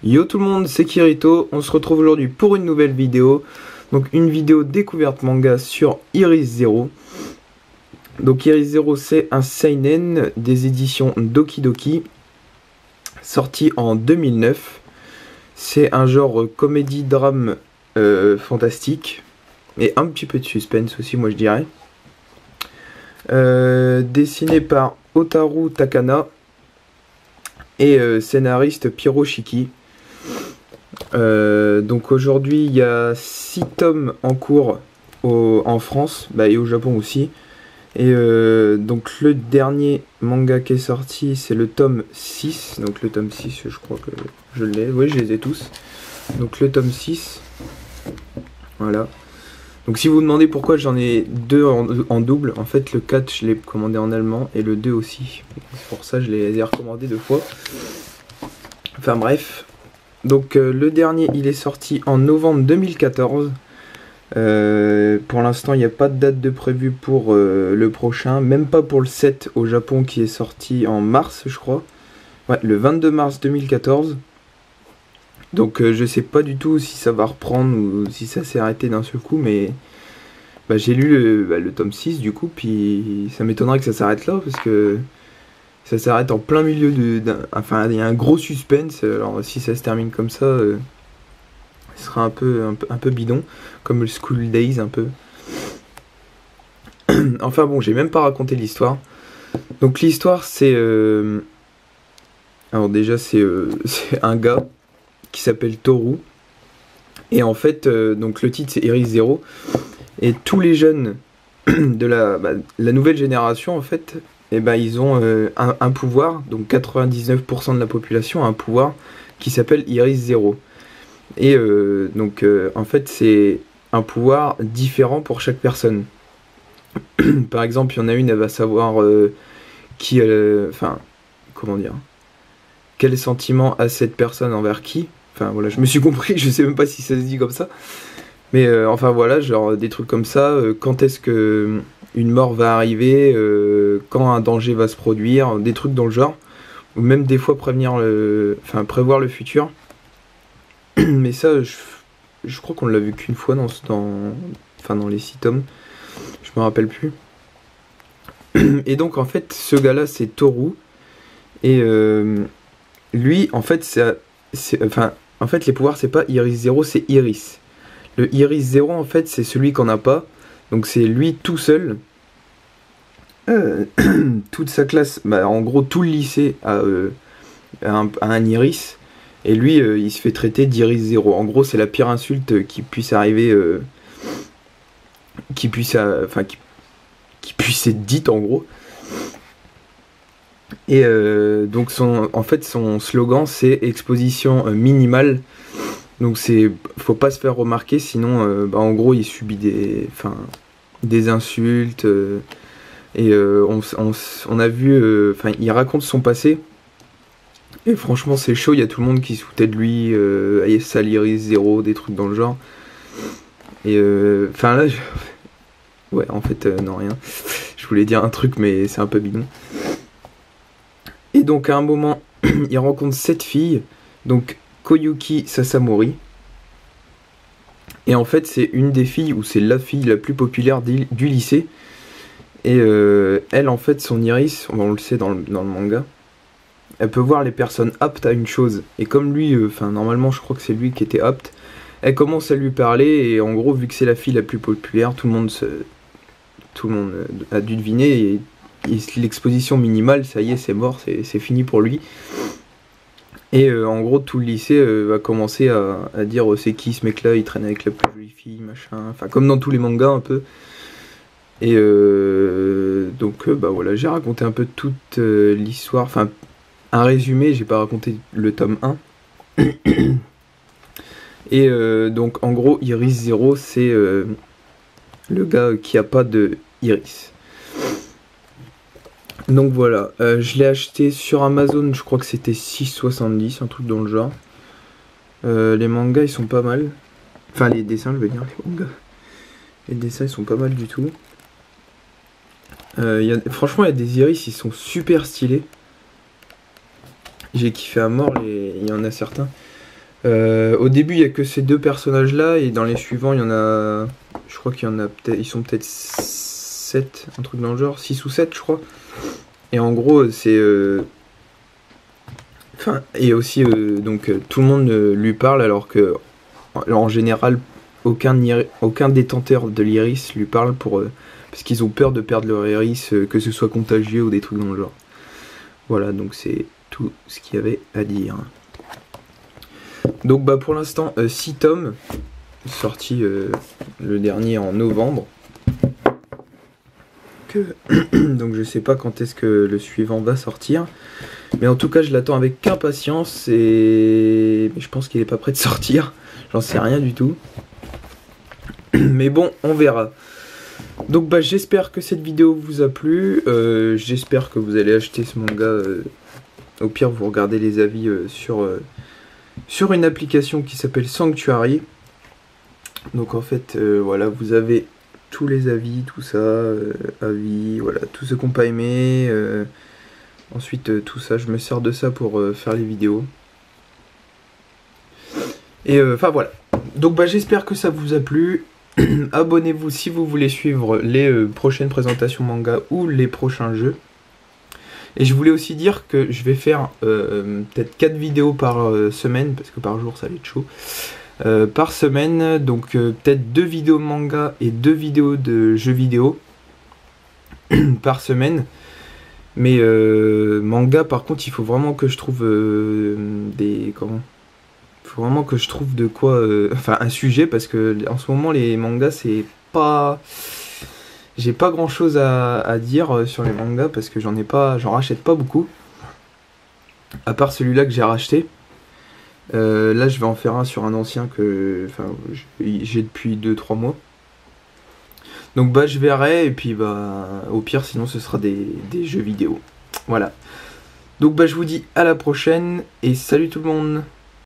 Yo tout le monde, c'est Kirito, on se retrouve aujourd'hui pour une nouvelle vidéo. Donc une vidéo découverte manga sur Iris Zero. Donc Iris Zero, c'est un seinen des éditions Doki Doki, sorti en 2009. C'est un genre comédie-drame fantastique, et un petit peu de suspense aussi, moi je dirais. Dessiné par Otaru Takana et scénariste Piro Shiki. Donc aujourd'hui il y a 6 tomes en cours en France et au Japon aussi. Et donc le dernier manga qui est sorti, c'est le tome 6. Donc le tome 6, je crois que je l'ai. Oui, je les ai tous. Donc le tome 6. Voilà. Donc si vous vous demandez pourquoi j'en ai deux en double, en fait le 4 je l'ai commandé en allemand et le 2 aussi. C'est pour ça que je les ai recommandés 2 fois. Enfin bref. Donc le dernier il est sorti en novembre 2014. Pour l'instant il n'y a pas de date de prévu pour le prochain, même pas pour le 7 au Japon qui est sorti en mars je crois. Ouais, le 22 mars 2014. Donc je sais pas du tout si ça va reprendre ou si ça s'est arrêté d'un seul coup, mais j'ai lu le tome 6 du coup, puis ça m'étonnerait que ça s'arrête là parce que ça s'arrête en plein milieu enfin il y a un gros suspense. Alors si ça se termine comme ça, ce sera un peu bidon, comme le School Days un peu. Enfin bon, j'ai même pas raconté l'histoire. Donc l'histoire c'est alors déjà c'est un gars qui s'appelle Toru, et en fait donc le titre c'est Iris Zero, et tous les jeunes de la nouvelle génération en fait, ils ont un pouvoir. Donc 99% de la population a un pouvoir qui s'appelle Iris Zero, et donc en fait c'est un pouvoir différent pour chaque personne. Par exemple, il y en a une, elle va savoir qui enfin comment dire, quel sentiment a cette personne envers qui. Enfin voilà, je me suis compris, je sais même pas si ça se dit comme ça. Mais enfin voilà, genre des trucs comme ça, quand est-ce que une mort va arriver, quand un danger va se produire, des trucs dans le genre. Ou même des fois prévoir le futur. Mais ça, je crois qu'on l'a vu qu'une fois dans les 6 tomes. Je me rappelle plus. Et donc en fait, ce gars-là, c'est Toru. Et lui, en fait, en fait, les pouvoirs, c'est pas Iris Zero, c'est Iris. Le Iris Zero, en fait, c'est celui qu'on n'a pas. Donc c'est lui tout seul. Toute sa classe, en gros, tout le lycée a un Iris. Et lui, il se fait traiter d'Iris Zero. En gros, c'est la pire insulte qui puisse arriver, qui puisse être dite, en gros. Et donc en fait son slogan c'est exposition minimale. Donc faut pas se faire remarquer, sinon en gros il subit des insultes, et on a vu, il raconte son passé, et franchement c'est chaud. Il y a tout le monde qui se foutait de lui, sale Iris Zero, des trucs dans le genre. Et là ouais, en fait non, rien, je voulais dire un truc mais c'est un peu bidon. Et donc à un moment, il rencontre 7 filles, donc Koyuki Sasamori. Et en fait, c'est une des filles, ou c'est la fille la plus populaire du lycée. Et elle, en fait, son Iris, on le sait dans le manga, elle peut voir les personnes aptes à une chose. Et comme lui, normalement, je crois que c'est lui qui était apte, elle commence à lui parler. Et en gros, vu que c'est la fille la plus populaire, tout le monde a dû deviner. Et l'exposition minimale, ça y est, c'est mort, c'est fini pour lui. Et en gros, tout le lycée va commencer à dire c'est qui ce mec là, il traîne avec la plus jolie fille, machin. Enfin, comme dans tous les mangas un peu. Et donc voilà, j'ai raconté un peu toute l'histoire, enfin un résumé, j'ai pas raconté le tome 1. Et donc en gros, Iris Zero, c'est le gars qui a pas de iris. Donc voilà, je l'ai acheté sur Amazon, je crois que c'était 6,70, un truc dans le genre. Les mangas ils sont pas mal. Enfin les dessins, je veux dire, les mangas. Les dessins ils sont pas mal du tout. Franchement il y a des iris, ils sont super stylés. J'ai kiffé à mort, il y en a certains. Au début, il y a que ces deux personnages-là, et dans les suivants, il y en a... Je crois qu'il y en a peut-être... Ils sont peut-être 7, un truc dans le genre, 6 ou 7, je crois. Et en gros, c'est... Enfin, et aussi, donc, tout le monde lui parle, alors que, en général, aucun détenteur de l'iris lui parle parce qu'ils ont peur de perdre leur iris, que ce soit contagieux ou des trucs dans le genre. Voilà, donc c'est tout ce qu'il y avait à dire. Donc bah pour l'instant 6 tomes, sorti le dernier en novembre. Donc je sais pas quand est-ce que le suivant va sortir. Mais en tout cas je l'attends avec impatience mais je pense qu'il est pas prêt de sortir. J'en sais rien du tout. Mais bon, on verra. Donc bah j'espère que cette vidéo vous a plu. J'espère que vous allez acheter ce manga. Au pire vous regardez les avis sur une application qui s'appelle Sanctuary. Donc en fait voilà, vous avez tous les avis, tout ça, avis, voilà, tout ce qu'on n'a pas aimé. Ensuite tout ça, je me sers de ça pour faire les vidéos. Et enfin voilà. Donc bah j'espère que ça vous a plu. Abonnez-vous si vous voulez suivre les prochaines présentations manga ou les prochains jeux. Et je voulais aussi dire que je vais faire peut-être 4 vidéos par semaine, parce que par jour ça va être chaud. Par semaine, donc peut-être 2 vidéos manga et 2 vidéos de jeux vidéo par semaine. Mais manga par contre il faut vraiment que je trouve faut vraiment que je trouve de quoi enfin un sujet, parce que en ce moment les mangas c'est pas... J'ai pas grand chose à dire sur les mangas parce que j'en rachète pas beaucoup. À part celui-là que j'ai racheté. Là je vais en faire un sur un ancien que j'ai depuis 2-3 mois. Donc bah je verrai, et puis bah au pire sinon ce sera des jeux vidéo. Voilà. Donc bah je vous dis à la prochaine et salut tout le monde.